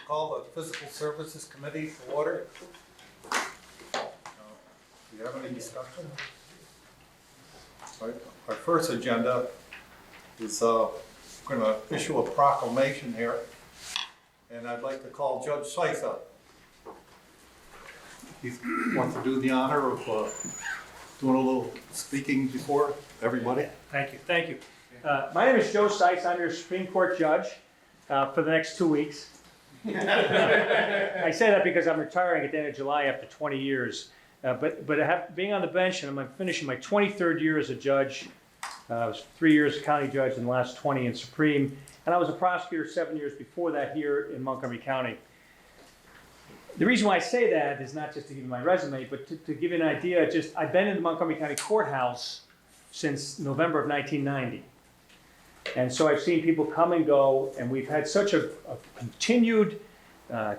call the Physical Services Committee to order. Do you have any discussion? Our first agenda is going to issue a proclamation here, and I'd like to call Judge Scythe up. He wants to do the honor of doing a little speaking before everybody. Thank you, thank you. My name is Joe Sykes. I'm your Supreme Court judge for the next 2 weeks. I say that because I'm retiring at the end of July after 20 years. But being on the bench, and I'm finishing my 23rd year as a judge. I was 3 years county judge and the last 20 in Supreme. And I was a prosecutor 7 years before that here in Montgomery County. The reason why I say that is not just to give you my resume, but to give you an idea. I've been in the Montgomery County Courthouse since November of 1990. And so I've seen people come and go, and we've had such a continued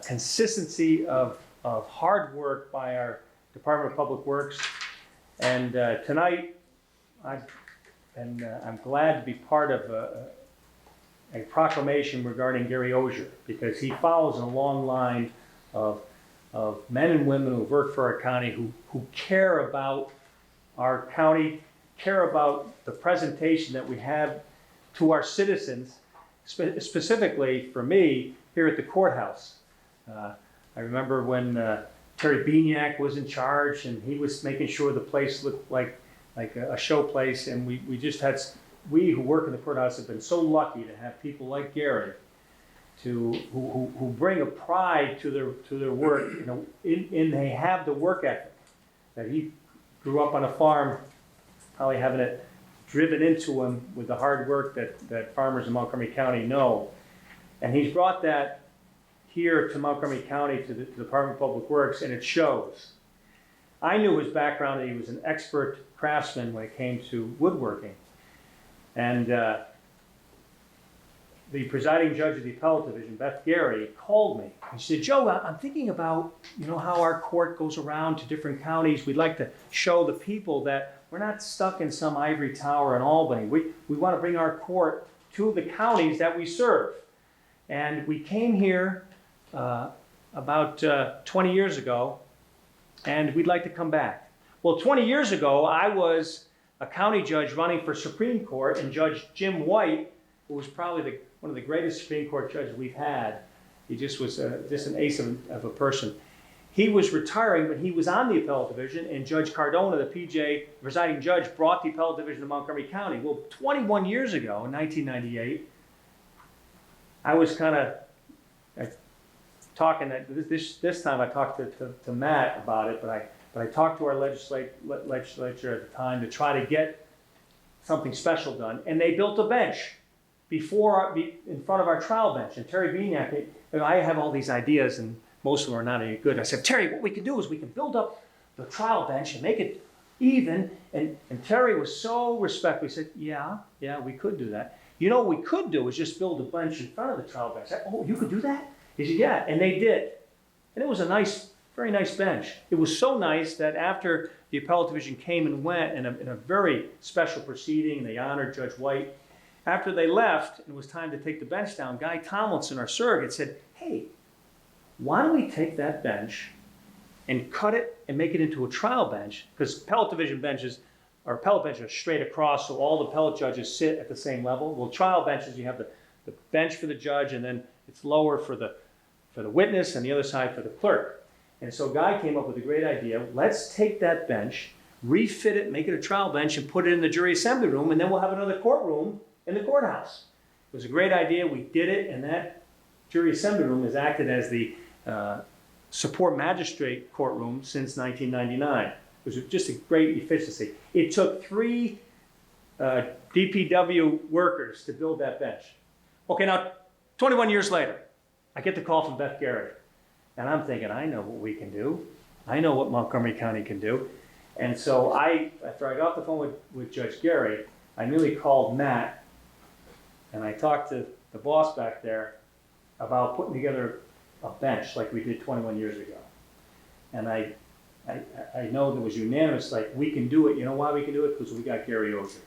consistency of hard work by our Department of Public Works. And tonight, I'm glad to be part of a proclamation regarding Gary Osier, because he follows in a long line of men and women who work for our county, who care about our county, care about the presentation that we have to our citizens, specifically for me here at the courthouse. I remember when Terry Beignac was in charge, and he was making sure the place looked like a show place, and we who work in the courthouse have been so lucky to have people like Gary who bring a pride to their work. They have the work ethic that he grew up on a farm, probably having it driven into him with the hard work that farmers in Montgomery County know. And he's brought that here to Montgomery County, to the Department of Public Works, and it shows. I knew his background, that he was an expert craftsman when it came to woodworking. And the presiding judge of the appellate division, Beth Gary, called me. And she said, Joe, I'm thinking about, how our court goes around to different counties. We'd like to show the people that we're not stuck in some ivory tower in Albany. We want to bring our court to the counties that we serve. And we came here about 20 years ago, and we'd like to come back. Well, 20 years ago, I was a county judge running for Supreme Court, and Judge Jim White, who was probably one of the greatest Supreme Court judges we've had. He just was just an ace of a person. He was retiring, but he was on the appellate division, and Judge Cardona, the PJ presiding judge, brought the appellate division to Montgomery County. Well, 21 years ago, in 1998, I was kind of talking, this time I talked to Matt about it, but I talked to our legislature at the time to try to get something special done, and they built a bench in front of our trial bench. And Terry Beignac, I have all these ideas, and most of them are not any good. I said, Terry, what we can do is we can build up the trial bench and make it even. And Terry was so respectful. He said, yeah, we could do that. What we could do is just build a bench in front of the trial bench. I said, oh, you could do that? He said, yeah, and they did. And it was a very nice bench. It was so nice that after the appellate division came and went in a very special proceeding, they honored Judge White. After they left, and it was time to take the bench down, Guy Tomlinson, our surrogate, said, hey, why don't we take that bench and cut it and make it into a trial bench? Because appellate division benches, or appellate benches, are straight across, so all the appellate judges sit at the same level. Well, trial benches, you have the bench for the judge, and then it's lower for the witness, and the other side for the clerk. And so Guy came up with a great idea. Let's take that bench, refit it, make it a trial bench, and put it in the jury assembly room, and then we'll have another courtroom in the courthouse. It was a great idea. We did it, and that jury assembly room has acted as the support magistrate courtroom since 1999. It was just a great efficiency. It took 3 DPW workers to build that bench. Okay, now 21 years later, I get the call from Beth Gary, and I'm thinking, I know what we can do. I know what Montgomery County can do. And so after I got off the phone with Judge Gary, I immediately called Matt, and I talked to the boss back there about putting together a bench like we did 21 years ago. And I know there was unanimous, like, we can do it. You know why we can do it? Because we got Gary Osier.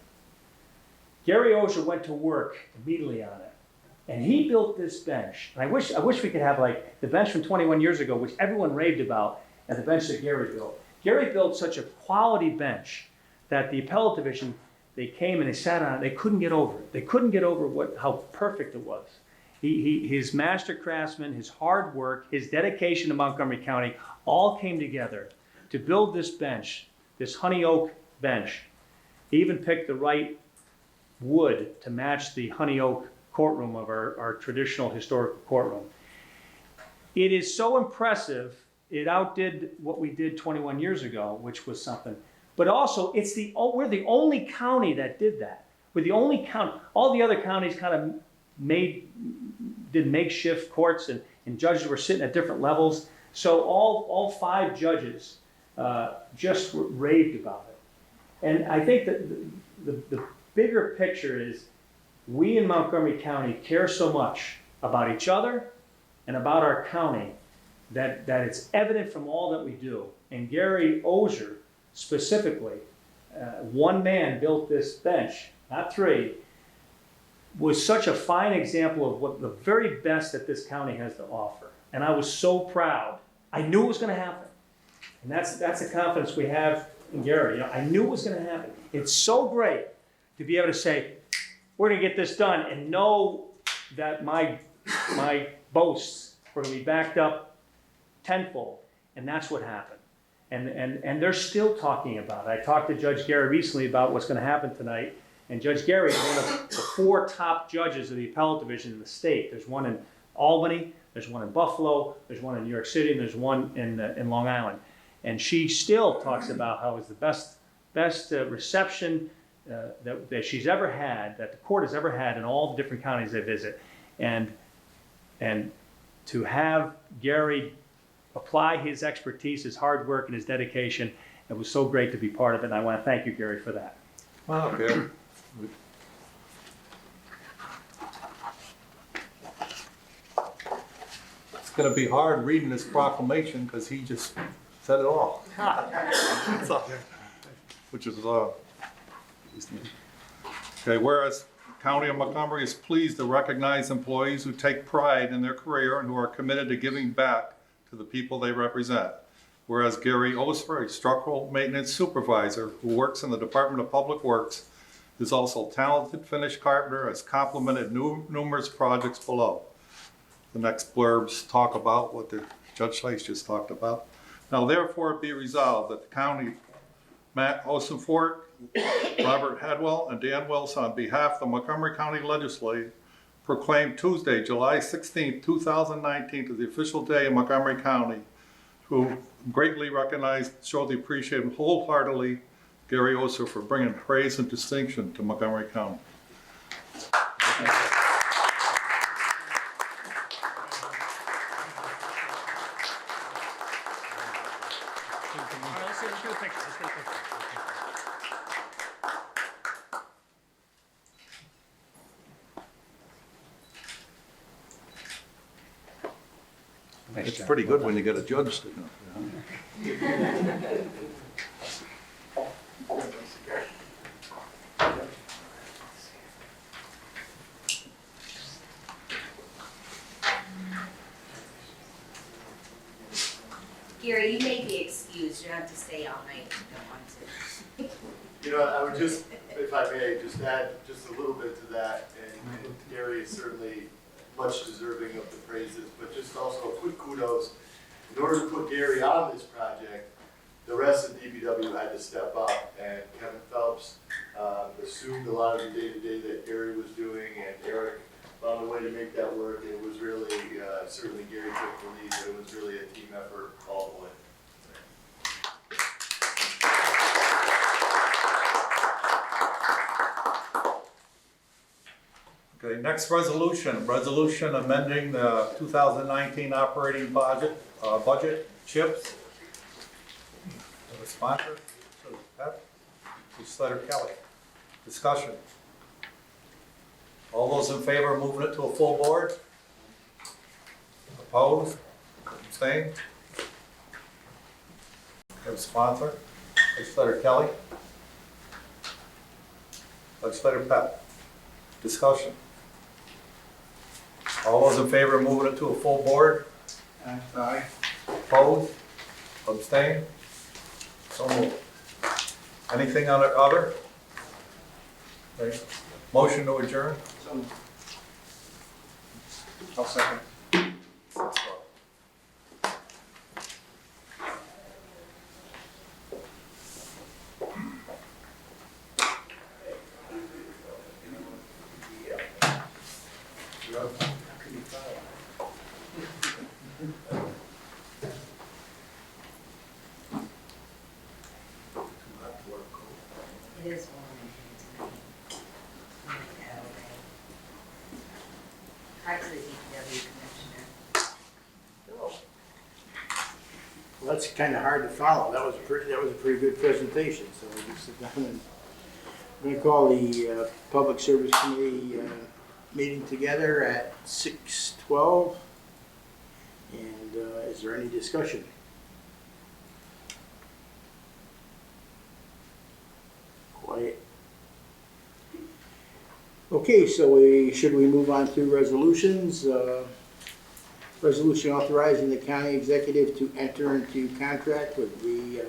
Gary Osier went to work immediately on it. And he built this bench. And I wish we could have like the bench from 21 years ago, which everyone raved about, and the bench that Gary built. Gary built such a quality bench that the appellate division, they came and they sat on it, they couldn't get over it. They couldn't get over how perfect it was. His master craftsman, his hard work, his dedication to Montgomery County all came together to build this bench, this honey oak bench. He even picked the right wood to match the honey oak courtroom of our traditional historical courtroom. It is so impressive, it outdid what we did 21 years ago, which was something. But also, we're the only county that did that. We're the only county. All the other counties kind of did makeshift courts, and judges were sitting at different levels. So all 5 judges just raved about it. And I think that the bigger picture is we in Montgomery County care so much about each other and about our county that it's evident from all that we do. And Gary Ozer specifically, one man built this bench, not 3, was such a fine example of what the very best that this county has to offer. And I was so proud. I knew it was going to happen. And that's the confidence we have in Gary. I knew it was going to happen. It's so great to be able to say, we're going to get this done, and know that my boasts were going to be backed up tenfold. And that's what happened. And they're still talking about it. I talked to Judge Gary recently about what's going to happen tonight. And Judge Gary is one of the 4 top judges of the appellate division in the state. There's one in Albany, there's one in Buffalo, there's one in New York City, and there's one in Long Island. And she still talks about how it's the best reception that she's ever had, that the court has ever had in all the different counties they visit. And to have Gary apply his expertise, his hard work, and his dedication, it was so great to be part of it. And I want to thank you, Gary, for that. Wow, Gary. It's going to be hard reading this proclamation because he just said it all. Which is, okay, whereas the County of Montgomery is pleased to recognize employees who take pride in their career and who are committed to giving back to the people they represent. Whereas Gary Osfer, a structural maintenance supervisor who works in the Department of Public Works, is also a talented Finnish carpenter, has complemented numerous projects below. The next blurbs talk about what the Judge Sykes just talked about. Now therefore be resolved that the county, Matt Osenfort, Robert Hadwell, and Dan Wilson, on behalf of the Montgomery County Legislature, proclaim Tuesday, July 16, 2019 to the official day in Montgomery County, who greatly recognize, show the appreciation wholeheartedly Gary Oser for bringing praise and distinction to Montgomery County. It's pretty good when you get a judge sitting up there. Gary, you may be excused. You don't have to stay all night if you don't want to. You know, I would just, if I may, just add just a little bit to that, and Gary is certainly much deserving of the praises, but just also a quick kudos. In order to put Gary on this project, the rest of DPW had to step up, and Kevin Phelps assumed a lot of the day-to-day that Gary was doing, and Eric found a way to make that work. It was really, certainly Gary took the lead, but it was really a team effort all the way. Okay, next resolution amending the 2019 operating budget, CHIPS. The sponsor, Legislator Kelly. Discussion. All those in favor of moving it to a full board? Opposed? Abstained? Have a sponsor, Legislator Kelly. Legislator Pett. Discussion. All those in favor of moving it to a full board? Aye. Opposed? Abstain? So moved. Anything on the other? Okay. Motion to adjourn? I'll second. It is warm in here tonight. Hi to the DPW commissioner. Well, that's kind of hard to follow. That was a pretty good presentation, so we can sit down and, I'm gonna call the Public Service Committee meeting together at 6:12. And is there any discussion? Quiet. Okay, so should we move on to resolutions? Resolution authorizing the county executive to enter into contract with the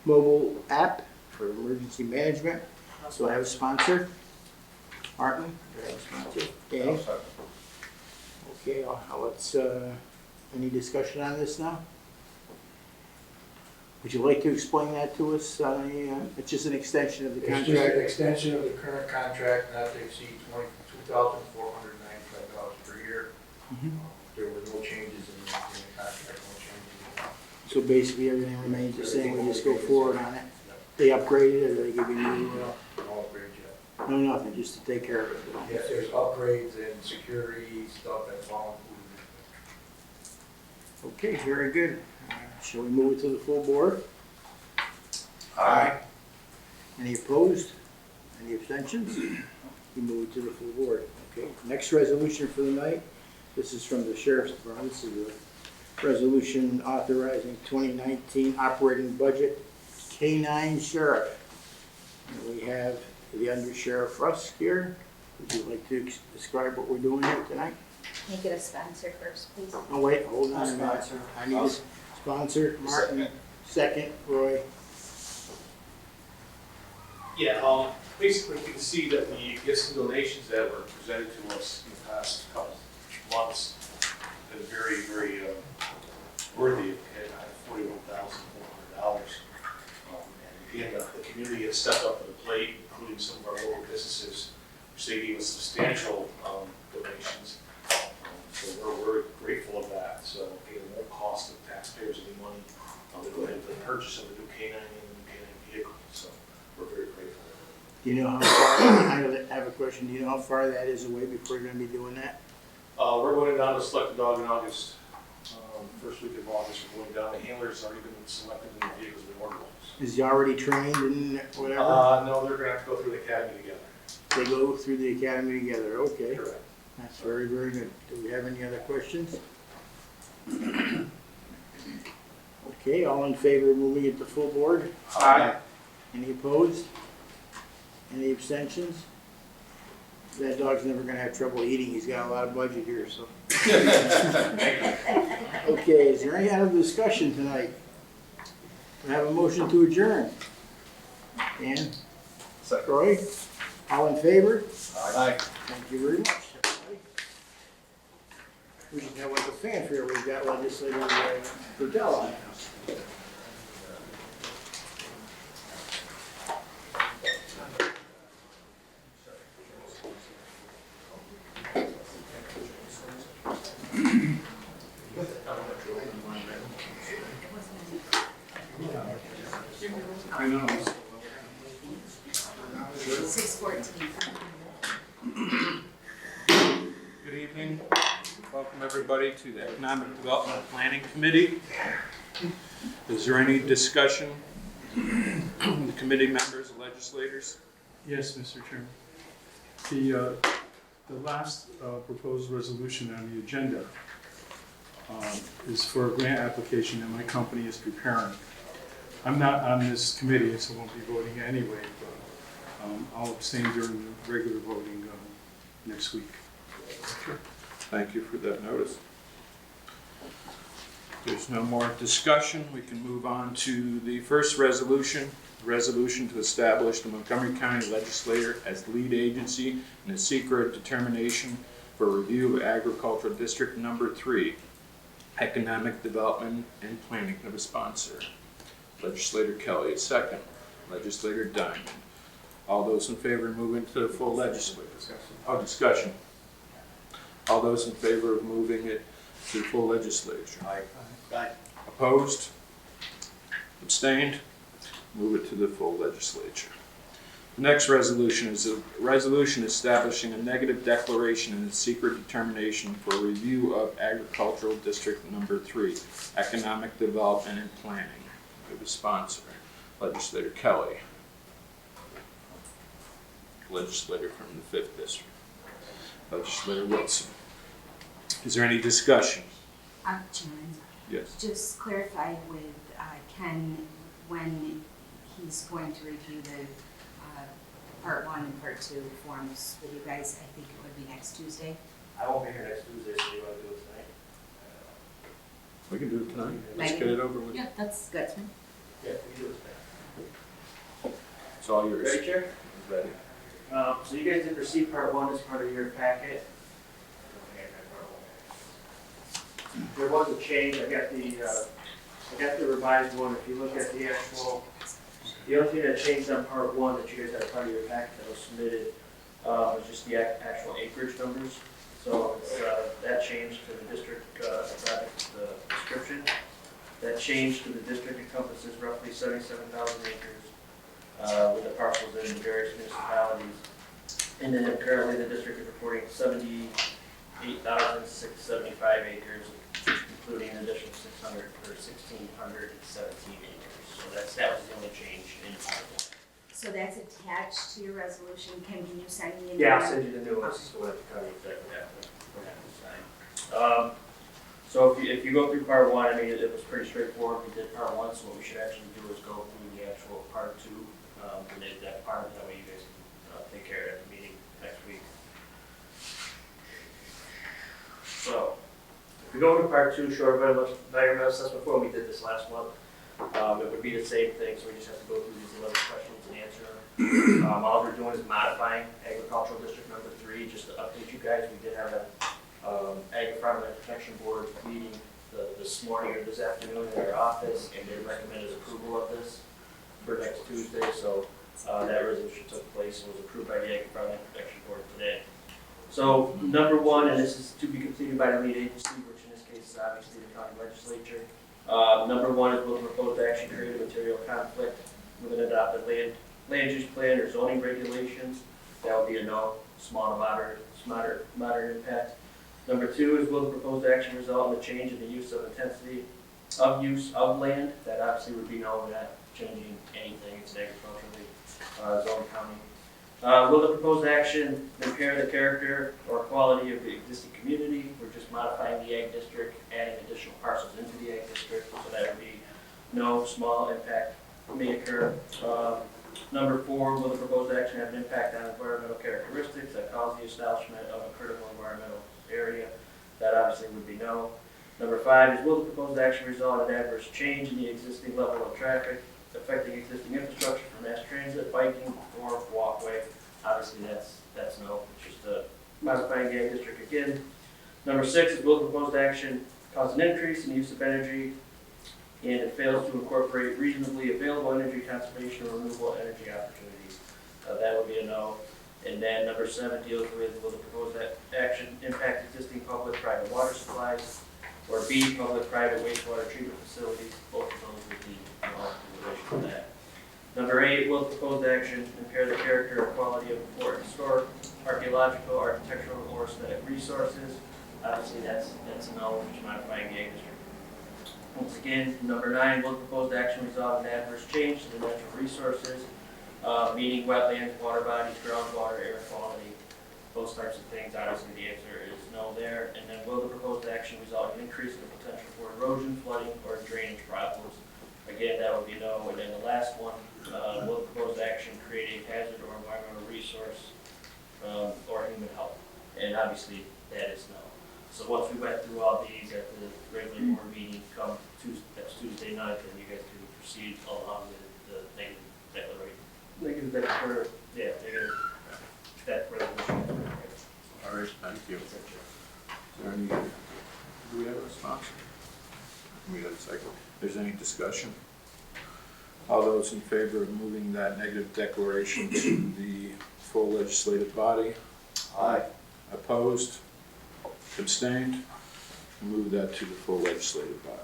mobile app for emergency management. So I have a sponsor. Martin, do I have a sponsor? Danny? Okay, let's, any discussion on this now? Would you like to explain that to us? It's just an extension of the It's just an contract. extension of the current contract not to exceed $22,495 per year. Mhm. There were no changes in the contract, no changes. So basically, everything remains the same, we just go forward on it. They upgraded it, or they give you new, No upgrades yet. no, nothing, just to take care of it. Yes, there's upgrades and security stuff that's all included. Okay, very good. Shall we move it to the full board? Aye. Any opposed? Any abstentions? We move it to the full board. Okay, next resolution for the night. This is from the Sheriff's Department. This is a resolution authorizing 2019 operating budget K-9 Sheriff. And we have the Under Sheriff Russ here. Would you like to describe what we're doing here tonight? Can you get a sponsor first, please? Oh, wait, hold on a minute. I need a sponsor, Martin. Second, Roy. Yeah, basically, you can see that the gifts and donations that were presented to us in the past couple months have been very, very worthy at $41,400. And again, the community has stepped up to the plate, including some of our local businesses, which they gave us substantial donations. So we're grateful of that. So again, it won't cost the taxpayers any money to go ahead and purchase of the new K-9 and the new K-9 vehicle. So we're very grateful. Do you know how far, I have a question, do you know how far that is away before you're gonna be doing that? We're going down to select the dog in August. First week of August, we're going down. The handler's already been selected and the vehicle's been ordered. Is he already trained and whatever? No, they're gonna have to go through the academy together. They go through the academy together, okay. Correct. That's very, very good. Do we have any other questions? Okay, all in favor of moving it to full board? Aye. Any opposed? Any abstentions? That dog's never gonna have trouble eating, he's got a lot of budget here, so. Okay, is there any other discussion tonight? We have a motion to adjourn. Dan? Second. Roy? All in favor? Aye. Thank you very much, everybody. We should have like a fanfare, we've got legislator Verdell on house. I know. 6:14. Good evening. Welcome, everybody, to the Economic Development Planning Committee. Is there any discussion from the committee members, legislators? Yes, Mr. Chairman. The last proposed resolution on the agenda is for a grant application that my company is preparing. I'm not on this committee, so I won't be voting anyway, but I'll abstain during the regular voting next week. Thank you for that notice. There's no more discussion. We can move on to the first resolution. Resolution to establish the Montgomery County Legislature as lead agency in the secret determination for review of Agricultural District Number 3, Economic Development and Planning. Have a sponsor. Legislator Kelly, a second. Legislator Diamond. All those in favor of moving to the full legislature? Discussion. All those in favor of moving it to the full legislature? Aye. Opposed? Abstained? Move it to the full legislature. The next resolution is a resolution establishing a negative declaration in the secret determination for review of Agricultural District Number 3, Economic Development and Planning. We have a sponsor, Legislator Kelly. Legislator from the 5th District. Legislator Wilson. Is there any discussion? Chairman, Yes. just clarify with Ken when he's going to review the part 1 and part 2 forms with you guys. I think it would be next Tuesday. I won't be here next Tuesday, so you want to do it tonight? We can do it tonight. Let's Maybe. get it over with. Yeah, that's good. Yeah, we can do it tonight. It's all yours. Ready, Chair? Ready. So you guys did receive part 1 as part of your packet. There was a change. I got the revised one. If you look at the actual, the only thing that changed on part 1 that you guys had part of your packet that was submitted was just the actual acreage numbers. So it's, that changed to the district project description. That change to the district encompasses roughly 77,000 acres with the parcels in the various municipalities. And then currently the district is reporting 78,675 acres, including an additional 1,617 acres. So that was the only change in part 1. So that's attached to your resolution. Ken, can you send me an Yeah, I'll email? send you the new ones, so we'll have to cover exactly what happened to sign. So if you go through part 1, I mean, it was pretty straightforward. We did part 1, so what we should actually do is go through the actual part 2, and that part, that way you guys can take care of it at the meeting next week. So, if we go to part 2, short environmental assessment form, we did this last month. It would be the same thing, so we just have to go through these 11 questions and answer them. All we're doing is modifying agricultural district number 3, just to update you guys. We did have an Agri-Farmland Protection Board meeting this morning or this afternoon in our office, and they recommended approval of this for next Tuesday. So that resolution took place and was approved by the Agri-Farmland Protection Board today. So number 1, and this is to be completed by the lead agency, which in this case is obviously the county legislature. Number 1 is will the proposed action create a material conflict with an adopted land use plan or zoning regulations? That would be a no, small to moderate impact. Number 2 is will the proposed action result in a change in the use of intensity of use of land? That obviously would be no, we're not changing anything, it's an agriculturally zoned county. Will the proposed action impair the character or quality of the existing community? We're just modifying the ag district, adding additional parcels into the ag district, so that would be no, small impact may occur. Number 4, will the proposed action have an impact on environmental characteristics that cause the establishment of a critical environmental area? That obviously would be no. Number 5 is will the proposed action result in adverse change in the existing level of traffic affecting existing infrastructure for mass transit, biking, or walkway? Obviously that's no, it's just modifying the ag district again. Number 6 is will the proposed action cause an increase in the use of energy and it fails to incorporate reasonably available energy conservation or renewable energy opportunities? That would be a no. And then number 7 deals with will the proposed action impact existing public-private water supplies, or B, public-private wastewater treatment facilities? Both of those would be no in relation to that. Number 8, will the proposed action impair the character or quality of important historic, archaeological, architectural, or aesthetic resources? Obviously that's a no, which is modifying the ag district. Once again, number 9, will the proposed action result in adverse change to the natural resources, meaning wetlands, water bodies, groundwater, air quality, those types of things? Obviously the answer is no there. And then will the proposed action result in an increase in the potential for erosion, flooding, or drainage problems? Again, that would be no. And then the last one, will the proposed action create a hazard or environmental resource or human health? And obviously that is no. So once we went through all these at the regular board meeting, come next Tuesday night, then you guys can proceed along with the negative declaration. Negative declaration. Yeah, negative, that resolution. All right, thank you. Is there any, do we have a sponsor? We have a second. If there's any discussion? All those in favor of moving that negative declaration to the full legislative body? Aye. Opposed? Abstained? Move that to the full legislative body.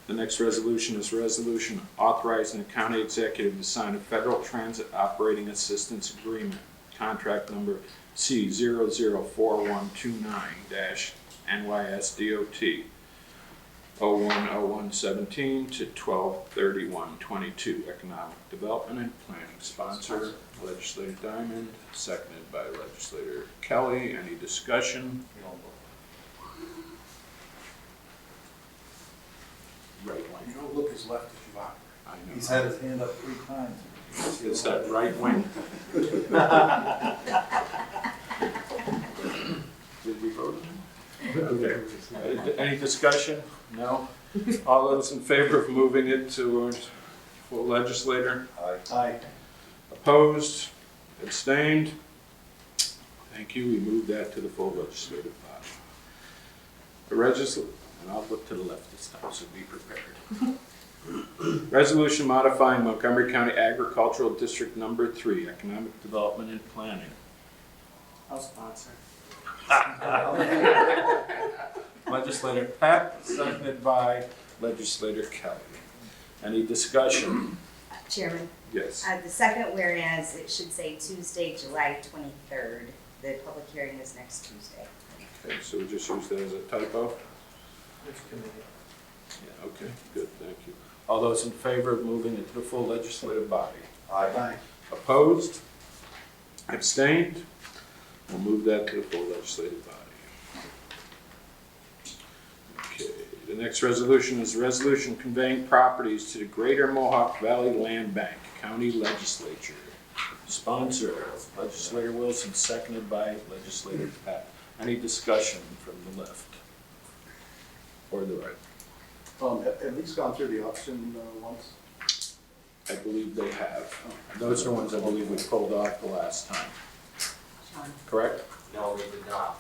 The next resolution is a resolution authorizing the county executive to sign a federal transit operating assistance agreement, contract number C004129-NYSDOT 010117 to 123122, Economic Development and Planning. Sponsor, Legislator Diamond, seconded by Legislator Kelly. Any discussion? Right wing. You don't look as left as you are. I know. He's had his hand up 3 times. It's that right wing. Did we vote? Okay. Any discussion? No? All those in favor of moving it to full legislator? Aye. Opposed? Abstained? Thank you. We move that to the full legislative body. And I'll look to the left this time, so be prepared. Resolution modifying Montgomery County Agricultural District Number 3, Economic Development and Planning. I'll sponsor. Legislator Pat, seconded by Legislator Kelly. Any discussion? Chairman, Yes. the second whereas, it should say Tuesday, July 23rd. The public hearing is next Tuesday. Okay, so we just use that as a typo? Which committee? Yeah, okay, good, thank you. All those in favor of moving it to the full legislative body? Aye. Opposed? Abstained? We'll move that to the full legislative body. Okay, the next resolution is a resolution conveying properties to the Greater Mohawk Valley Land Bank, County Legislature. Sponsor, Legislator Wilson, seconded by Legislator Pat. Any discussion from the left or the right? Have these gone through the auction once? I believe they have. Those are ones I believe we pulled off the last time, Sean? correct? No, we did not.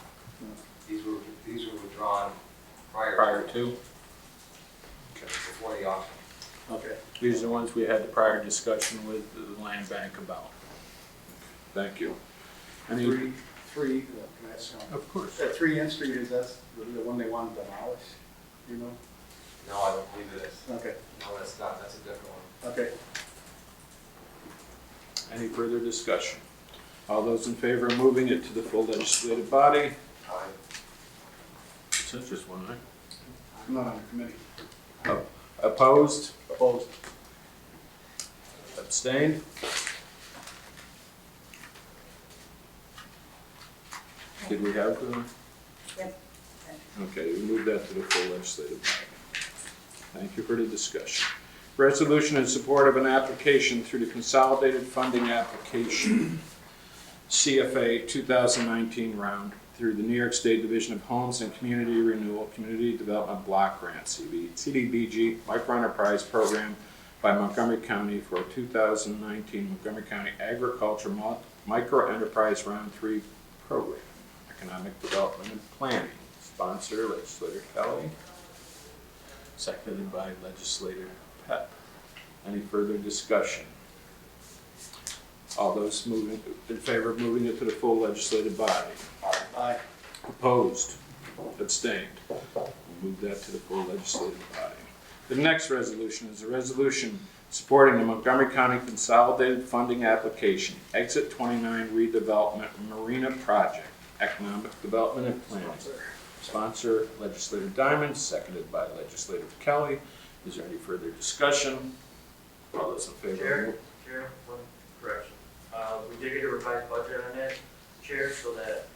These were withdrawn Prior to? Okay. before the auction. Okay. These are the ones we had the prior discussion with the land bank about. Thank you. Any? Can I ask, Of course. that 3 N Street, is that the one they want to demolish? You know? No, I don't believe it is. Okay, No, that's not, that's a different one. okay. Any further discussion? All those in favor of moving it to the full legislative body? Aye. It's just one, right? I'm not on the committee. Opposed? Opposed? Abstained? Did we have the? Yep. Okay, we moved that to the full legislative body. Thank you for the discussion. Resolution in support of an application through the Consolidated Funding Application, CFA 2019 round, through the New York State Division of Homes and Community Renewal Community Development Block Grant, CDBG Microenterprise Program by Montgomery County for a 2019 Montgomery County Agriculture Microenterprise Round 3 Program, Economic Development and Planning. Sponsor, Legislator Kelly. Seconded by Legislator Pep. Any further discussion? All those in favor of moving it to the full legislative body? Aye. Opposed? Abstained? We'll move that to the full legislative body. The next resolution is a resolution supporting the Montgomery County Consolidated Funding Application, Exit 29 Redevelopment Marina Project, Economic Development and Planning. Sponsor, Legislator Diamond, seconded by Legislator Kelly. Is there any further discussion? All those in favor? Chair, one correction. We did get a revised budget on that, Chair, so that,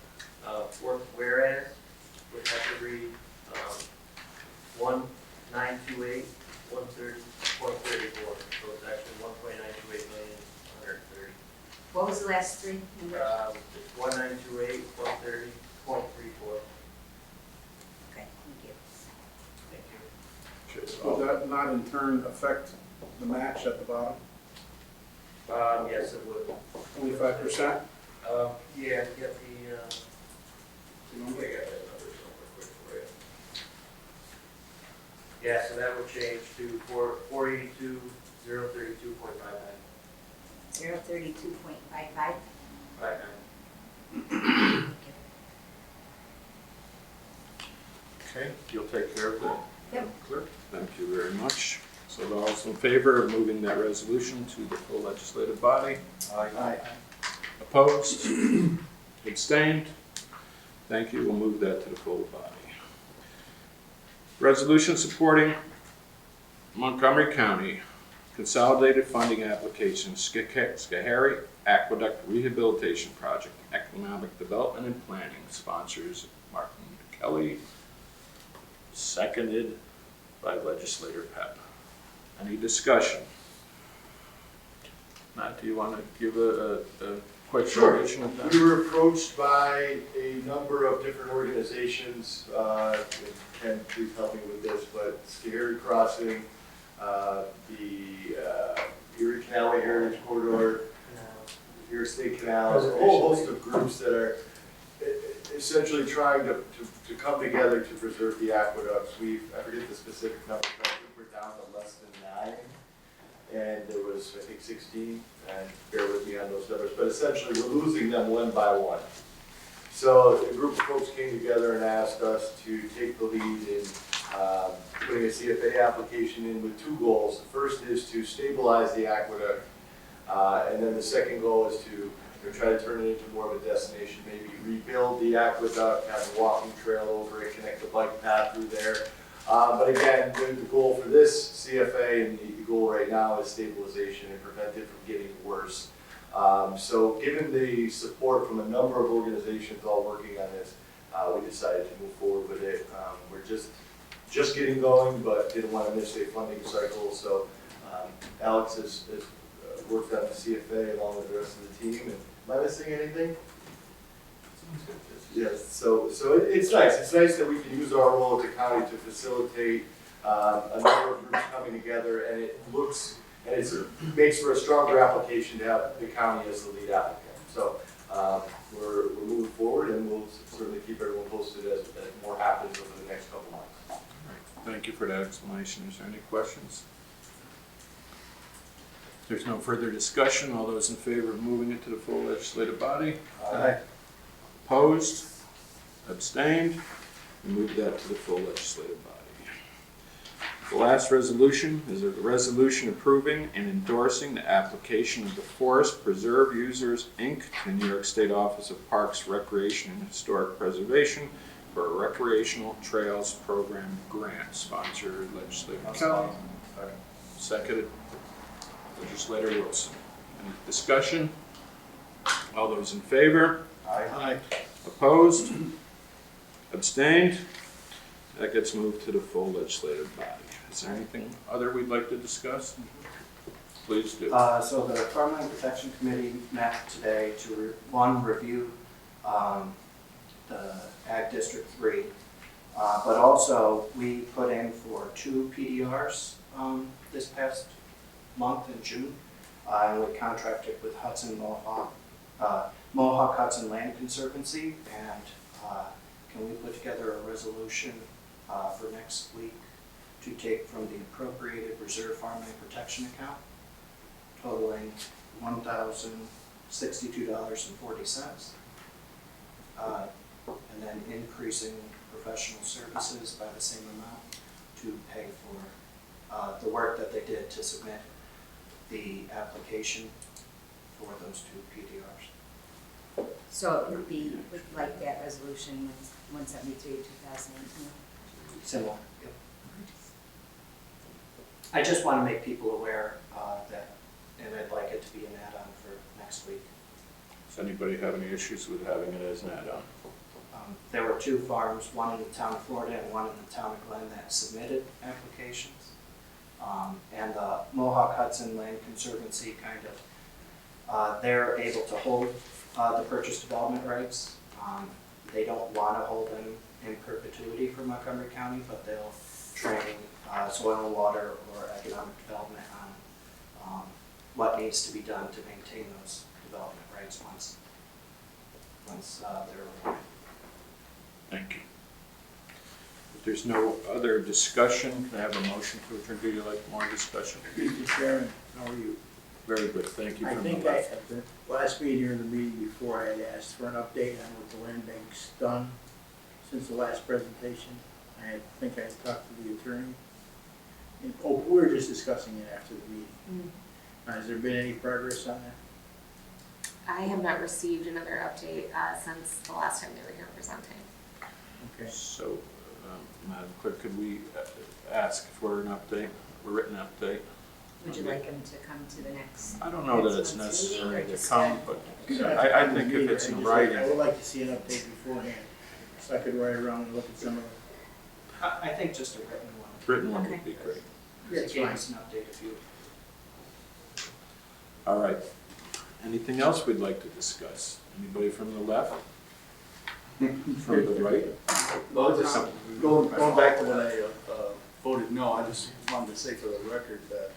whereas, would have to read, 1928, 130.34, so it's actually 1.928 million, 130. What was the last 3 numbers? It's 1928, 130.34. Would that not in turn affect the match at the bottom? Yes, it would. Only 5%? Yeah, get the, I got that number somewhere quick for you. Yeah, so that would change to 482,032.59. 032.55. 59. Okay, you'll take care of that? Yep. Clerk? Thank you very much. So those in favor of moving that resolution to the full legislative body? Aye. Opposed? Abstained? Thank you, we'll move that to the full body. Resolution supporting Montgomery County Consolidated Funding Application, Schoharie Aqueduct Rehabilitation Project, Economic Development and Planning, sponsors Martin Kelly, seconded by legislator Pep. Any discussion? Matt, do you want to give a quick Sure. version of that? We were approached by a number of different organizations, and Ken, please help me with this, but Schoharie Crossing, the Erie Canal Heritage Corridor, Erie State Canals, a whole host of groups that are essentially trying to come together to preserve the aqueducts. I forget the specific number, but I think we're down to less than 9. And there was, I think, 16, and bear with me on those numbers, but essentially we're losing them one by one. So a group of folks came together and asked us to take the lead in putting a CFA application in with 2 goals. The first is to stabilize the aqueduct, and then the second goal is to try to turn it into more of a destination, maybe rebuild the aqueduct, have a walking trail over it, connect the bike path through there. But again, the goal for this CFA and the goal right now is stabilization and prevent it from getting worse. So given the support from a number of organizations all working on this, we decided to move forward with it. We're just getting going, but didn't want to miss a funding cycle. So Alex has worked on the CFA along with the rest of the team. And am I missing anything? Yes, so it's nice. It's nice that we can use our role as a county to facilitate a number of groups coming together, and it makes for a stronger application to have the county as the lead applicant. So we're moving forward, and we'll certainly keep everyone posted as more happens over the next couple months. Thank you for that explanation. Is there any questions? If there's no further discussion, all those in favor of moving it to the full legislative body? Aye. Opposed? Abstained? We move that to the full legislative body. The last resolution is a resolution approving and endorsing the application of the Forest Preserve Users, Inc., the New York State Office of Parks, Recreation, and Historic Preservation for a Recreational Trails Program grant, sponsored legislator Kelly. Seconded legislator Wilson. Any discussion? All those in favor? Aye. Opposed? Abstained? That gets moved to the full legislative body. Is there anything other we'd like to discuss? Please do. So the Farmland Protection Committee met today to review the Ag District 3, but also we put in for 2 PDRs this past month in June, and we contracted with Mohawk Hudson Land Conservancy, and can we put together a resolution for next week to take from the appropriated reserve farmland protection account, totaling $1,062.40, and then increasing professional services by the same amount to pay for the work that they did to submit the application for those 2 PDRs. So it would be like that resolution 173 of 2018. Similar, yep. I just want to make people aware that, and I'd like it to be an add-on for next week. Does anybody have any issues with having it as an add-on? There were 2 farms, one in the town of Florida and one in the town of Glen, that submitted applications. And the Mohawk Hudson Land Conservancy they're able to hold the purchase development rights. They don't want to hold them in perpetuity for Montgomery County, but they'll training, soil and water or economic development on what needs to be done to maintain those development rights once they're awarded. Thank you. If there's no other discussion, can I have a motion to adjourn? Do you like more discussion? Mr. Chairman, how are you? Very good, thank you I from the think left. at the last meeting or the meeting before, I had asked for an update on what the land bank's done since the last presentation. I think I had talked to the attorney. And, we were just discussing it after the meeting. Has there been any progress on that? I have not received another update since the last time they were here presenting. Okay. So, Madam Clerk, could we ask for an update, a written update? Would you like him to come to the next? I don't know that it's next month's meeting, necessary or to just, come, but I think if it's in writing. I would like to see an update beforehand, so I could ride around and look at some of it. I think just a written one. Written one Okay. would be great. That's Give fine. us an update if you. All right. Anything else we'd like to discuss? Anybody from the left? From the right? Well, just going back to when I voted no, I just wanted to say for the record that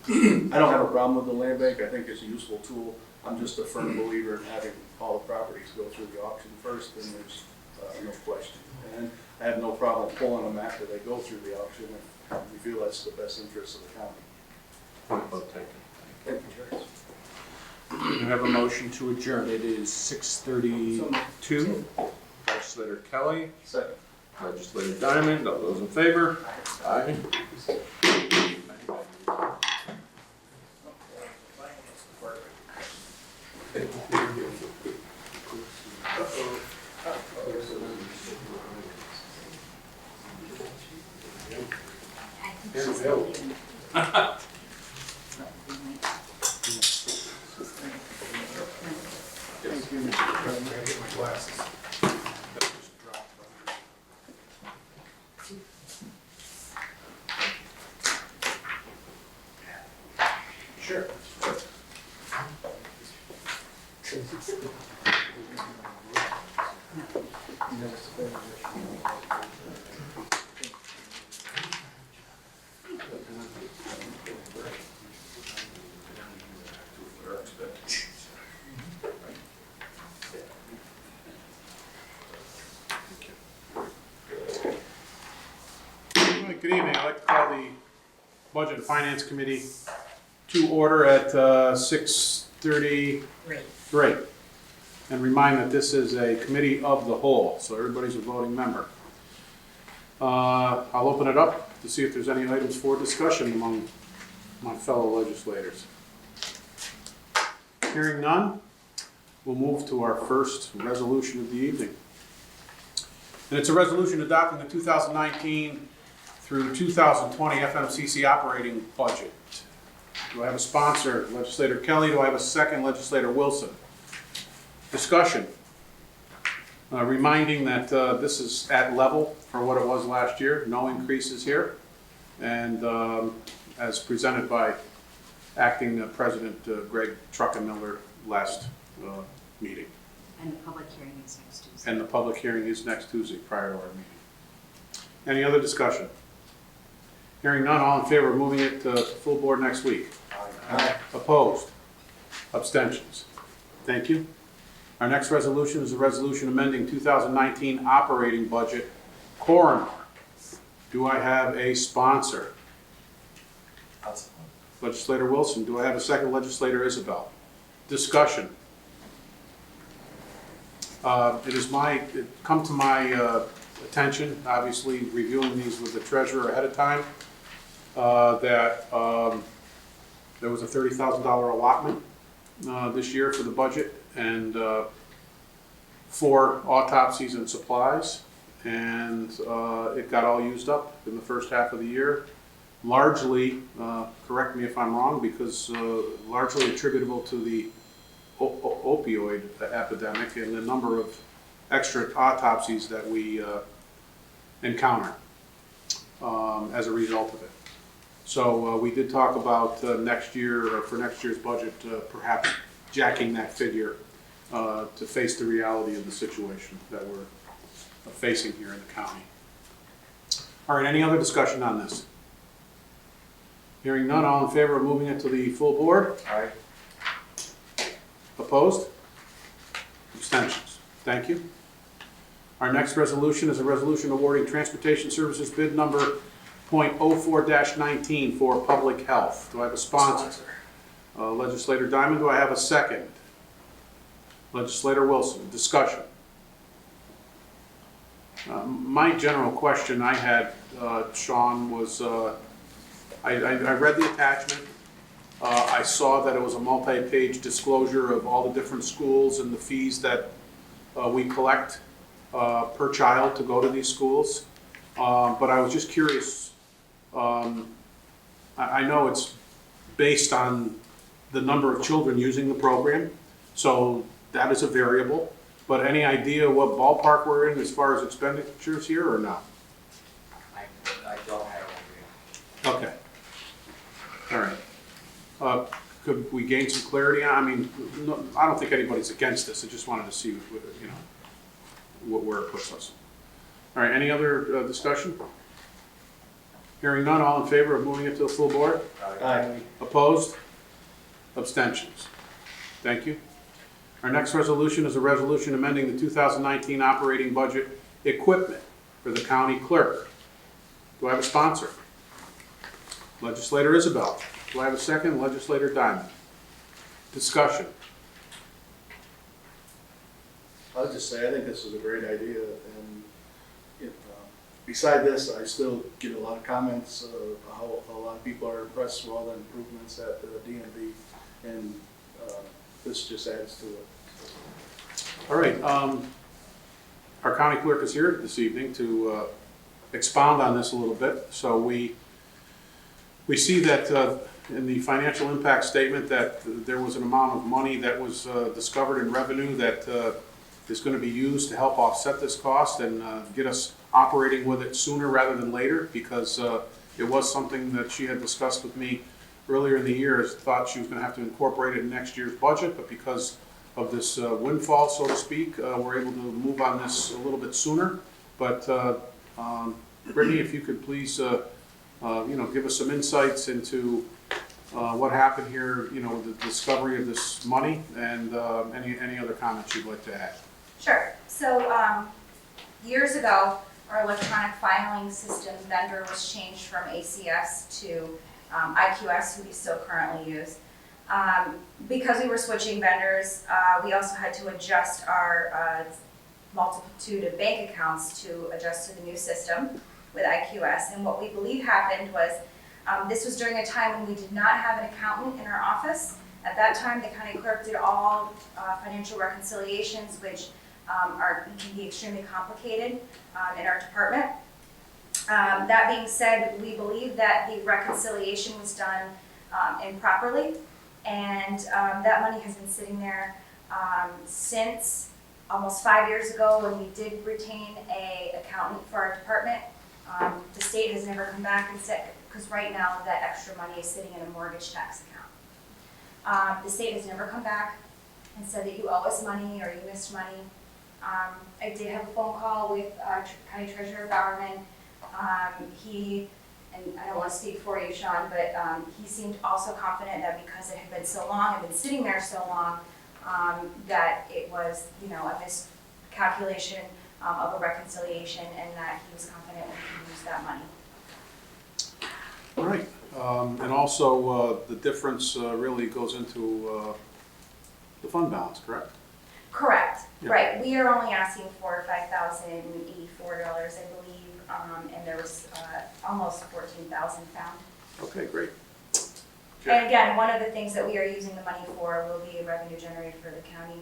I don't have a problem with the land bank. I think it's a useful tool. I'm just a firm believer in having all the properties go through the auction first, and there's no question. And I have no problem pulling them after they go through the auction if we feel that's the best interest of the county. Point well taken. Thank you, Jerry. We have a motion to adjourn. It is 6:32. Legislator Kelly, Second. Legislator Diamond, all those in favor? Aye. I think she's leaving. Thank you, Mr. President. Sure. Good evening. I'd like to call the Budget and Finance Committee to order at 6:33. Great. And remind that this is a committee of the whole, so everybody's a voting member. I'll open it up to see if there's any items for discussion among my fellow legislators. Hearing none, we'll move to our first resolution of the evening. And it's a resolution adopting the 2019 through 2020 FMCC operating budget. Do I have a sponsor? Legislator Kelly. Do I have a second? Legislator Wilson. Discussion. Reminding that this is at level for what it was last year. No increases here. And as presented by Acting President Greg Truckenmiller last meeting. And the public hearing is next Tuesday. And the public hearing is next Tuesday prior to our meeting. Any other discussion? Hearing none, all in favor of moving it to full board next week? Aye. Opposed? Abstentions? Thank you. Our next resolution is a resolution amending 2019 operating budget coroner. Do I have a sponsor? Legislator Wilson. Do I have a second? Legislator Isabel. Discussion. It come to my attention, obviously reviewing these with the treasurer ahead of time, that there was a $30,000 allotment this year for the budget and for autopsies and supplies, and it got all used up in the first half of the year. Largely, correct me if I'm wrong, because largely attributable to the opioid epidemic and the number of extra autopsies that we encounter as a result of it. So we did talk about next year, or for next year's budget, perhaps jacking that figure to face the reality of the situation that we're facing here in the county. All right, any other discussion on this? Hearing none, all in favor of moving it to the full board? Aye. Opposed? Abstentions? Thank you. Our next resolution is a resolution awarding transportation services bid number .04-19 for public health. Do I have a sponsor? Legislator Diamond, do I have a second? Legislator Wilson, discussion. My general question I had, Sean, was I read the attachment. I saw that it was a multi-page disclosure of all the different schools and the fees that we collect per child to go to these schools. But I was just curious, I know it's based on the number of children using the program, so that is a variable. But any idea what ballpark we're in as far as expenditures here or not? I don't have it. Okay. All right. Could we gain some clarity on, I mean, no, I don't think anybody's against this. I just wanted to see, you know, where it puts us. All right, any other discussion? Hearing none, all in favor of moving it to the full board? Aye. Opposed? Abstentions? Thank you. Our next resolution is a resolution amending the 2019 operating budget equipment for the county clerk. Do I have a sponsor? Legislator Isabel. Do I have a second? Legislator Diamond. Discussion. I'll just say, I think this is a great idea, and beside this, I still get a lot of comments, how a lot of people are impressed with all the improvements at DMV, and this just adds to it. All right. Our county clerk is here this evening to expound on this a little bit. So we see that in the financial impact statement that there was an amount of money that was discovered in revenue that is going to be used to help offset this cost and get us operating with it sooner rather than later, because it was something that she had discussed with me earlier in the year. Thought she was going to have to incorporate it in next year's budget, but because of this windfall, so to speak, we're able to move on this a little bit sooner. But Brittany, if you could please, give us some insights into what happened here, with the discovery of this money, and any other comments you'd like to add. Sure. So years ago, our electronic filing system vendor was changed from ACS to IQS, who we still currently use. Because we were switching vendors, we also had to adjust our multitude of bank accounts to adjust to the new system with IQS. And what we believe happened was, this was during a time when we did not have an accountant in our office. At that time, the county clerk did all financial reconciliations, which can be extremely complicated in our department. That being said, we believe that the reconciliation was done improperly, and that money has been sitting there since almost 5 years ago, when we did retain an accountant for our department. The state has never come back and said, because right now that extra money is sitting in a mortgage tax account. The state has never come back and said that you owe us money or you missed money. I did have a phone call with County Treasurer Bowerman. And I don't want to speak for you, Sean, but he seemed also confident that because it had been so long, had been sitting there so long, that it was, a miscalculation of a reconciliation, and that he was confident we could use that money. All right. And also, the difference really goes into the fund balance, correct? Correct. Yeah. Right. We are only asking for $5,084, I believe, and there was almost 14,000 found. Okay, great. And again, one of the things that we are using the money for will be a revenue generator for the county.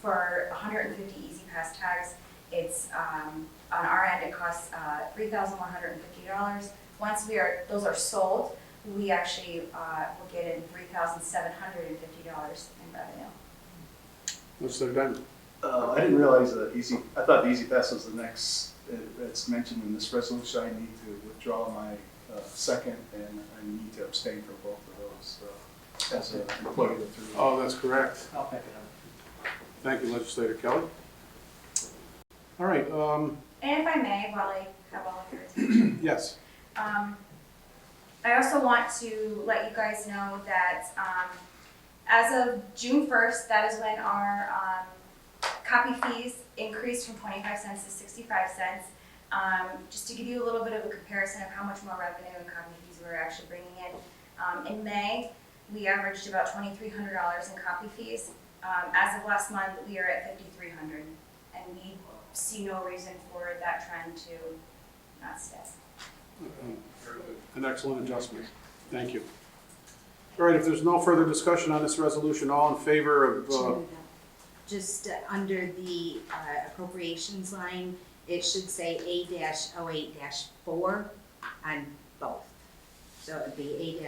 For 150 Easy Pass tags, it's on our end it costs $3,150. Once those are sold, we actually will get in $3,750 in revenue. What's the diamond? I didn't realize that I thought the Easy Pass was the next, it's mentioned in this resolution. I need to withdraw my second, and I need to abstain from both of those as an employee through. Oh, that's correct. I'll pick it up. Thank you, Legislator Kelly. All right. And if I may, while I have all of your attention. Yes. I also want to let you guys know that as of June 1st, that is when our copy fees increased from 25 cents to 65 cents. Just to give you a little bit of a comparison of how much more revenue and copy fees we're actually bringing in. In May, we averaged about $2,300 in copy fees. As of last month, we are at $5,300, and we see no reason for that trend to not stay. An excellent adjustment. Thank you. All right, if there's no further discussion on this resolution, all in favor of, Just under the appropriations line, it should say A-08-4 on both. So it'd be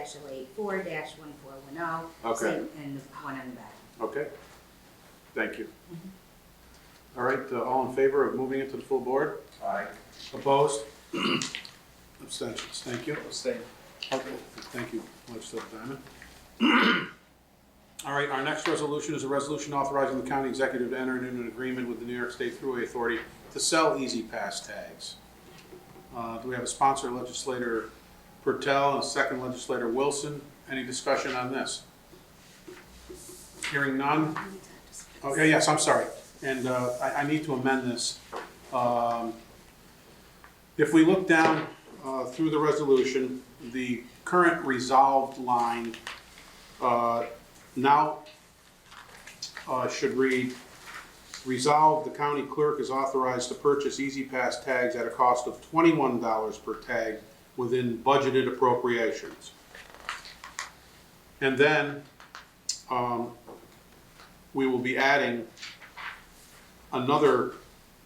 A-084-1410. Okay. And the one on the back. okay, thank you. All right, all in favor of moving it to the full board? Aye. Opposed? Abstentions, thank you. Abstain. Okay, thank you, Legislator Diamond. All right, our next resolution is a resolution authorizing the county executive to enter into an agreement with the New York State Thruway Authority to sell Easy Pass tags. Do we have a sponsor, Legislator Pertel, and a second, Legislator Wilson? Any discussion on this? Hearing none? Okay, yes, I'm sorry. And I need to amend this. If we look down through the resolution, the current resolved line now should read, resolve, the county clerk is authorized to purchase Easy Pass tags at a cost of $21 per tag within budgeted appropriations. And then we will be adding another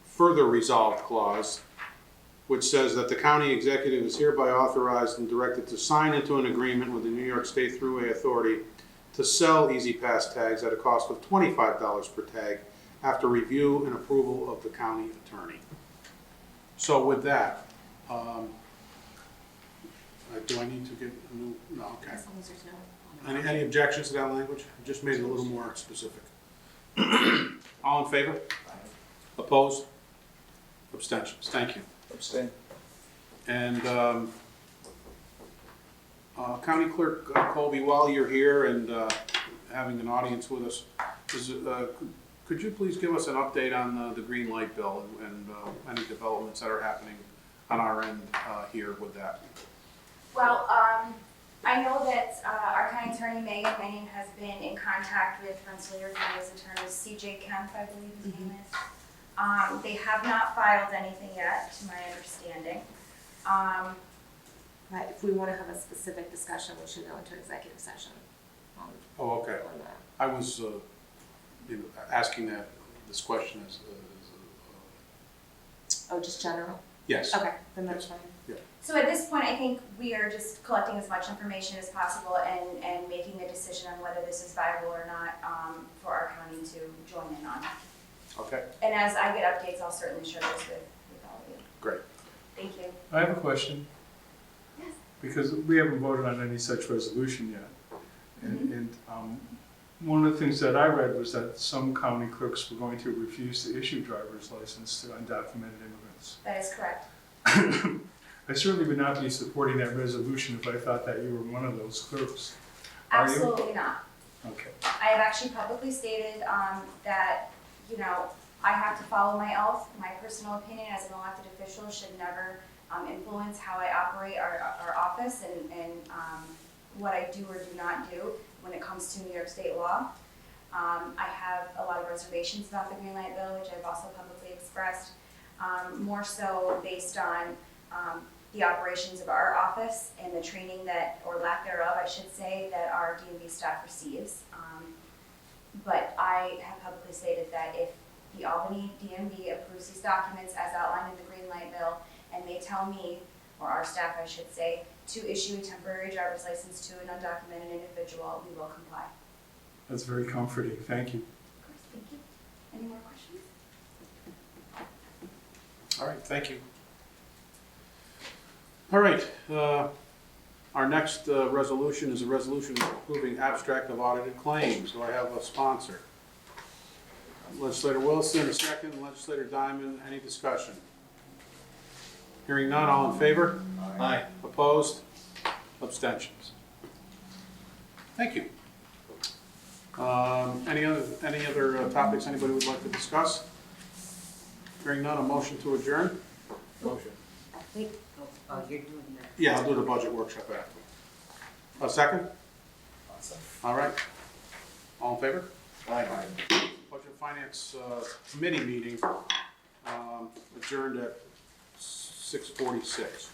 further resolved clause which says that the county executive is hereby authorized and directed to sign into an agreement with the New York State Thruway Authority to sell Easy Pass tags at a cost of $25 per tag after review and approval of the county attorney. So with that, do I need to get a new, no, okay. As long as there's no. Any objections to that language? Just made it a little more specific. All in favor? Opposed? Abstentions? Thank you. Abstain. And County Clerk Colby, while you're here and having an audience with us, could you please give us an update on the green light bill and any developments that are happening on our end here with that? Well, I know that our county attorney, Megan Manning, has been in contact with Rensselaer County's attorney, C.J. Kemp, I believe his name is. They have not filed anything yet, to my understanding. But if we want to have a specific discussion, we should go into executive session. Oh, okay. On that. I was asking this question as Oh, just general? yes. Okay, then that's fine. So at this point, I think we are just collecting as much information as possible and making a decision on whether this is viable or not for our county to join in on. Okay, And as I get updates, I'll certainly share those with all of you. great. Thank you. I have a question. Yes. Because we haven't voted on any such resolution yet. And one of the things that I read was that some county clerks were going to refuse to issue driver's license to undocumented immigrants. That is correct. I certainly would not be supporting that resolution if I thought that you were one of those clerks. Are you? Absolutely not. Okay. I have actually publicly stated that, you know, I have to follow my oath. My personal opinion as an elected official should never influence how I operate our office and what I do or do not do when it comes to New York State law. I have a lot of reservations about the Green Light Bill, which I've also publicly expressed, more so based on the operations of our office and the training that, or lack thereof, I should say, that our DMV staff receives. But I have publicly stated that if the Albany DMV approves these documents as outlined in the Green Light Bill, and they tell me, or our staff I should say, to issue a temporary driver's license to an undocumented individual, we will comply. That's very comforting. Thank you. Of course, thank you. Any more questions? All right, thank you. All right, our next resolution is a resolution approving abstract of audited claims. Do I have a sponsor? Legislator Wilson, a second. Legislator Diamond, any discussion? Hearing none, all in favor? Aye. Opposed? Abstentions? Thank you. Any other topics anybody would like to discuss? Hearing none, a motion to adjourn? Motion. Wait, oh, you're doing that. Yeah, I'll do the budget workshop after. A second? All right. All in favor? Aye. Budget Finance Committee meeting adjourned at 6:46.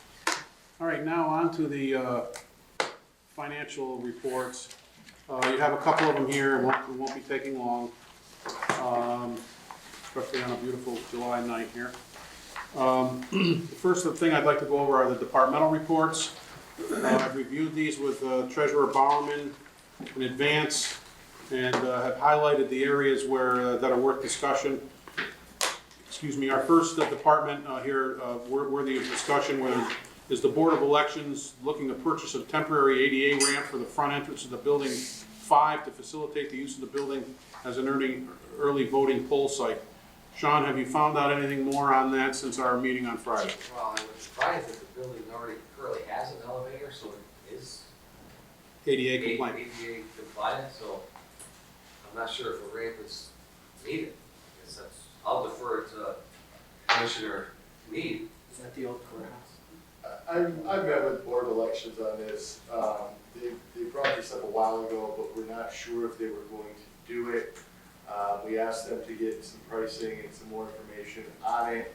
All right, now on to the financial reports. You have a couple of them here, it won't be taking long, especially on a beautiful July night here. The first thing I'd like to go over are the departmental reports. I've reviewed these with Treasurer Bowerman in advance and have highlighted the areas where that are worth discussion. Excuse me, our first department here worthy of discussion is the Board of Elections looking to purchase a temporary ADA ramp for the front entrance of the building 5 to facilitate the use of the building as an early voting poll site. Sean, have you found out anything more on that since our meeting on Friday? Well, I was surprised that the building already currently has an elevator, so it is ADA compliant. ADA compliant, so I'm not sure if a ramp is needed. I guess I'll defer it to Commissioner Meade. Is that the old courthouse? I've met with Board of Elections on this. They brought this up a while ago, but we're not sure if they were going to do it. We asked them to get some pricing and some more information on it.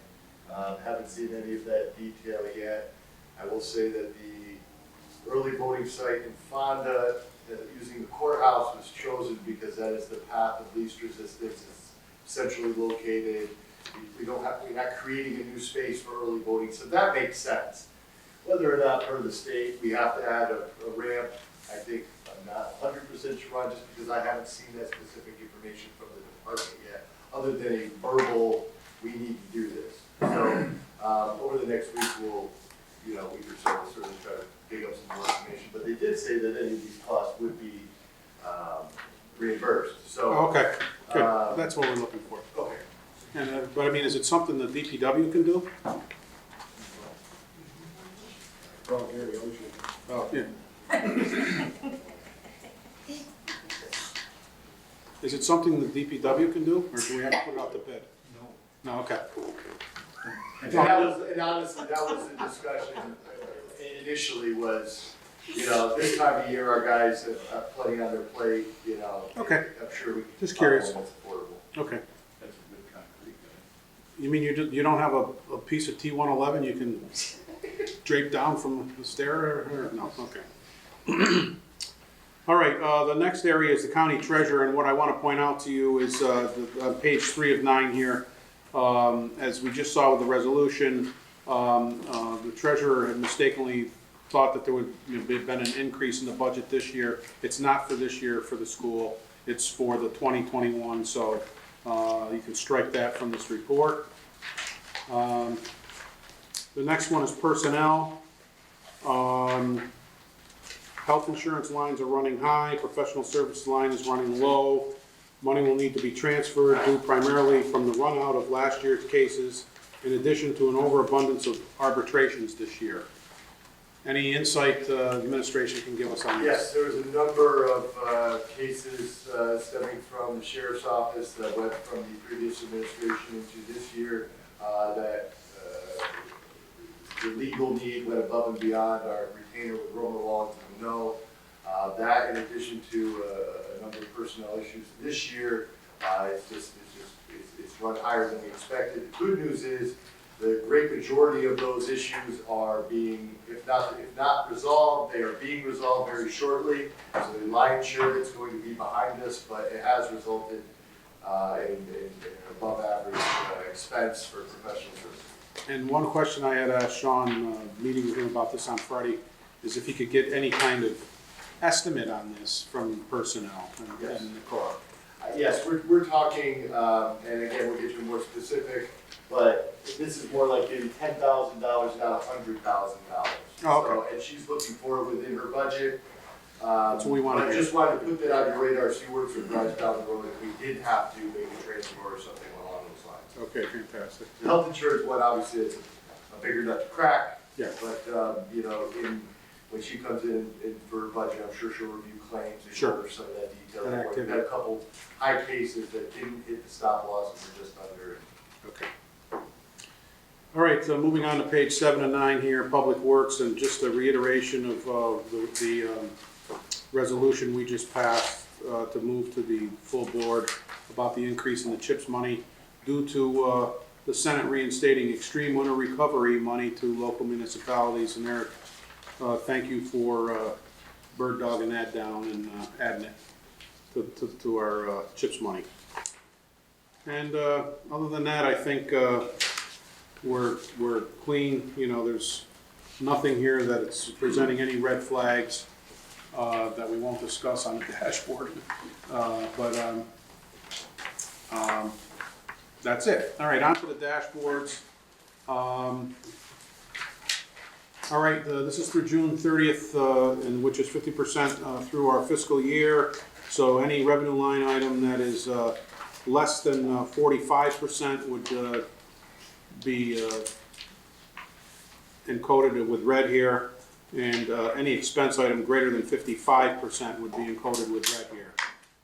Haven't seen any of that detail yet. I will say that the early voting site in Fonda, using the courthouse, was chosen because that is the path of least resistance. It's centrally located. We're not creating a new space for early voting, so that makes sense. Whether or not per the state we have to add a ramp, I think I'm not 100% sure on, just because I haven't seen that specific information from the department yet, other than a verbal, we need to do this. So over the next week, we can certainly try to dig up some more information. But they did say that any of these costs would be reimbursed. So Okay, good. That's what we're looking for. okay. And, but I mean, is it something the DPW can do? Wrong, Gary, Ocean. Oh, yeah. Is it something the DPW can do, or do we have to put it out to bid? No. No, okay. And honestly, that was the discussion initially was, this time of year, our guys have plenty on their plate, Okay. I'm sure we can. Just curious. find one that's affordable. Okay. That's a good concrete guy. You mean you don't have a piece of T-111 you can drape down from the stair, or no? Okay. All right, the next area is the county treasurer, and what I want to point out to you is on page 3 of 9 here, as we just saw with the resolution, the treasurer had mistakenly thought that there would have been an increase in the budget this year. It's not for this year for the school, it's for the 2021, so you can strike that from this report. The next one is personnel. Health insurance lines are running high, professional service line is running low. Money will need to be transferred due primarily from the run out of last year's cases, in addition to an overabundance of arbitrations this year. Any insight administration can give us on this? Yes, there was a number of cases stemming from the sheriff's office that went from the previous administration into this year that the legal need went above and beyond our retainer with Roma Law to know. That, in addition to a number of personnel issues this year, it's run higher than we expected. The good news is the great majority of those issues are being, if not resolved, they are being resolved very shortly. So the lion's share is going to be behind us, but it has resulted in above average expense for professional services. And one question I had asked Sean, meeting with him about this on Friday, is if he could get any kind of estimate on this from personnel and the Corps. Yes, we're talking, and again, we'll get you more specific, but this is more like maybe $10,000, not $100,000. Oh, okay. So, and she's looking for it within her budget. That's what we want to But I hear. just wanted to put that on your radar, so you weren't surprised down the road if we did have to make a transfer or something along those lines. Okay, fantastic. The health insurance one, obviously, is a bigger nut to crack. Yeah. But, you know, when she comes in for her budget, I'm sure she'll review claims and Sure. go over some of that detail. That We've activity. had a couple high cases that didn't hit the stop loss and were just under it. Okay. All right, so moving on to page 7 and 9 here, Public Works, and just a reiteration of the resolution we just passed to move to the full board about the increase in the CHIPS money due to the Senate reinstating extreme winter recovery money to local municipalities. And Eric, thank you for bird dogging that down and adding it to our CHIPS money. And other than that, I think we're clean. You know, there's nothing here that it's presenting any red flags that we won't discuss on the dashboard. That's it. All right, on to the dashboards. All right, this is through June 30th, and which is 50% through our fiscal year. So any revenue line item that is less than 45% would be encoded with red here, and any expense item greater than 55% would be encoded with red here.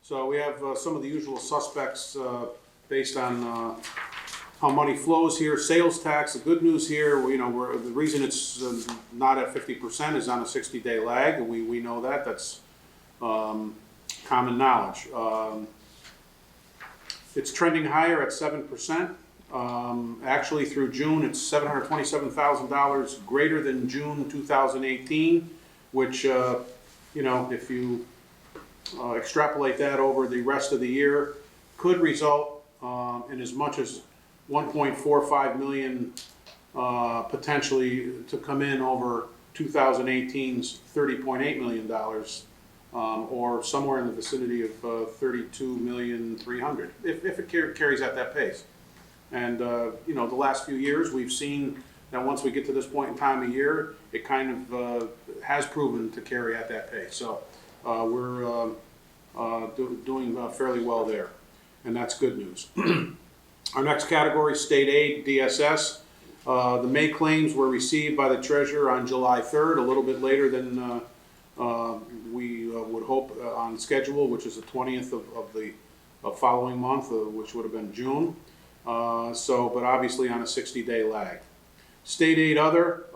So we have some of the usual suspects based on how money flows here. Sales tax, the good news here, you know, the reason it's not at 50% is on a 60-day lag. We know that. That's common knowledge. It's trending higher at 7%. Actually, through June, it's $727,000 greater than June 2018, which, you know, if you extrapolate that over the rest of the year, could result in as much as 1.45 million potentially to come in over 2018's $30.8 million, or somewhere in the vicinity of $32,300,000 if it carries at that pace. And you know, the last few years we've seen that once we get to this point in time of year, it kind of has proven to carry at that pace. So we're doing fairly well there, and that's good news. Our next category, state aid, DSS. The May claims were received by the treasurer on July 3rd, a little bit later than we would hope on schedule, which is the 20th of the following month, which would have been June. But obviously on a 60-day lag. State aid other,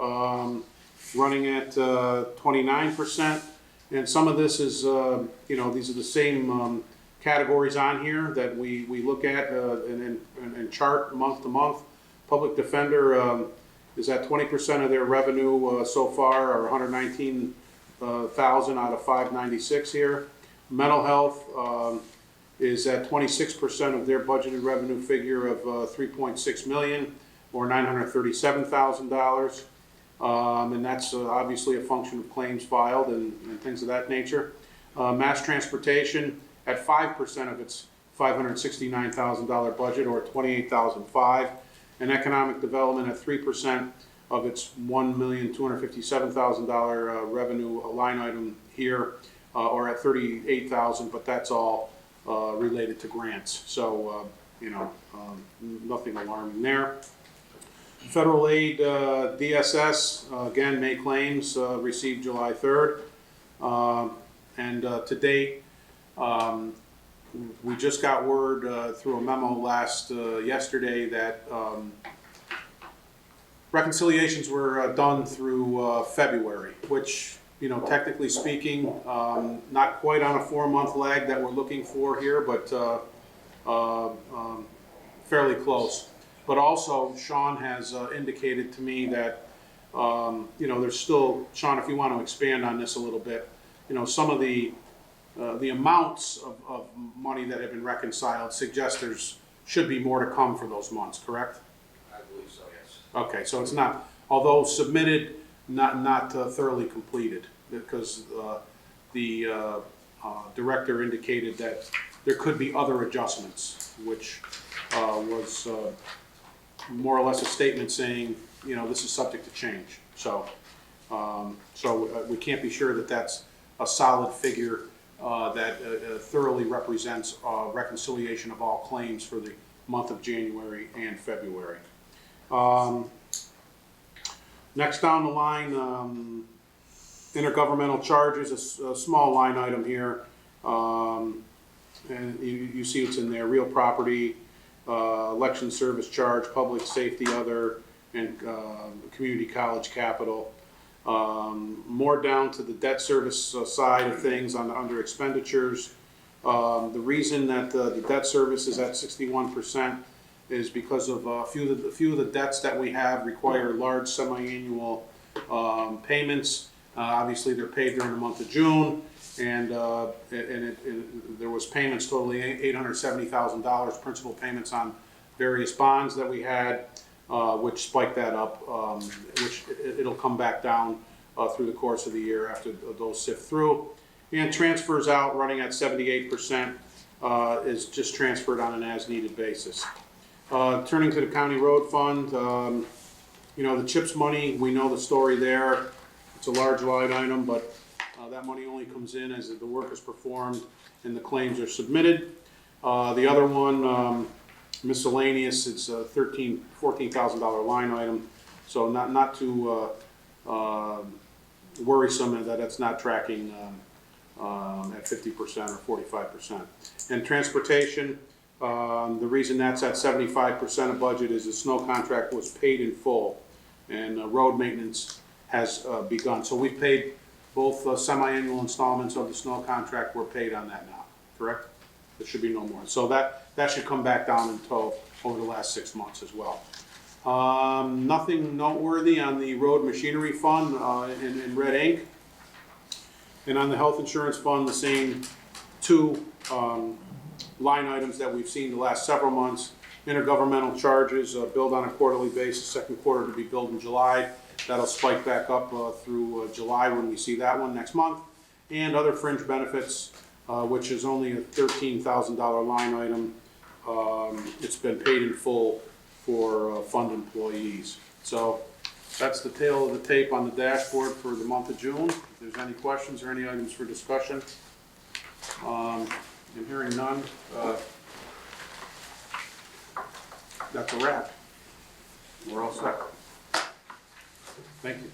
running at 29%, and some of this is, you know, these are the same categories on here that we look at and chart month to month. Public defender is at 20% of their revenue so far, or 119,000 out of 596 here. Mental health is at 26% of their budgeted revenue figure of 3.6 million, or $937,000, and that's obviously a function of claims filed and things of that nature. Mass transportation at 5% of its $569,000 budget, or $28,005, and economic development at 3% of its $1,257,000 revenue line item here, or at $38,000, but that's all related to grants. So, you know, nothing alarming there. Federal aid, DSS, again, May claims received July 3rd. And to date, we just got word through a memo yesterday that reconciliations were done through February, which, you know, technically speaking, not quite on a 4-month lag that we're looking for here, but fairly close. But also, Sean has indicated to me that, you know, there's still, Sean, if you want to expand on this a little bit, you know, some of the amounts of money that have been reconciled suggest there's should be more to come for those months, correct? I believe so, yes. Okay, so it's not, although submitted, not thoroughly completed, because the director indicated that there could be other adjustments, which was more or less a statement saying, you know, this is subject to change. So, we can't be sure that that's a solid figure that thoroughly represents reconciliation of all claims for the month of January and February. Next down the line, intergovernmental charges, a small line item here. And you see what's in there, real property, election service charge, public safety other, and community college capital. More down to the debt service side of things under expenditures. The reason that the debt service is at 61% is because of a few of the debts that we have require large semi-annual payments. Obviously, they're paid during the month of June, and there was payments totaling $870,000 principal payments on various bonds that we had, which spiked that up, which it'll come back down through the course of the year after those sift through. And transfers out running at 78% is just transferred on an as-needed basis. Turning to the county road fund, you know, the CHIPS money, we know the story there. It's a large line item, but that money only comes in as the work is performed and the claims are submitted. The other one, miscellaneous, it's a $14,000 line item, so not too worrisome that it's not tracking at 50% or 45%. And transportation, the reason that's at 75% of budget is the snow contract was paid in full, and road maintenance has begun. So we've paid both semi-annual installments of the snow contract. We're paid on that now, correct? There should be no more. So that should come back down in tow over the last 6 months as well. Nothing noteworthy on the road machinery fund in red ink. And on the health insurance fund, the same two line items that we've seen the last several months. Intergovernmental charges billed on a quarterly basis, second quarter to be billed in July. That'll spike back up through July when we see that one next month. And other fringe benefits, which is only a $13,000 line item. It's been paid in full for fund employees. So that's the tail of the tape on the dashboard for the month of June. If there's any questions or any items for discussion, and hearing none, that's a wrap. We're all set. Thank you.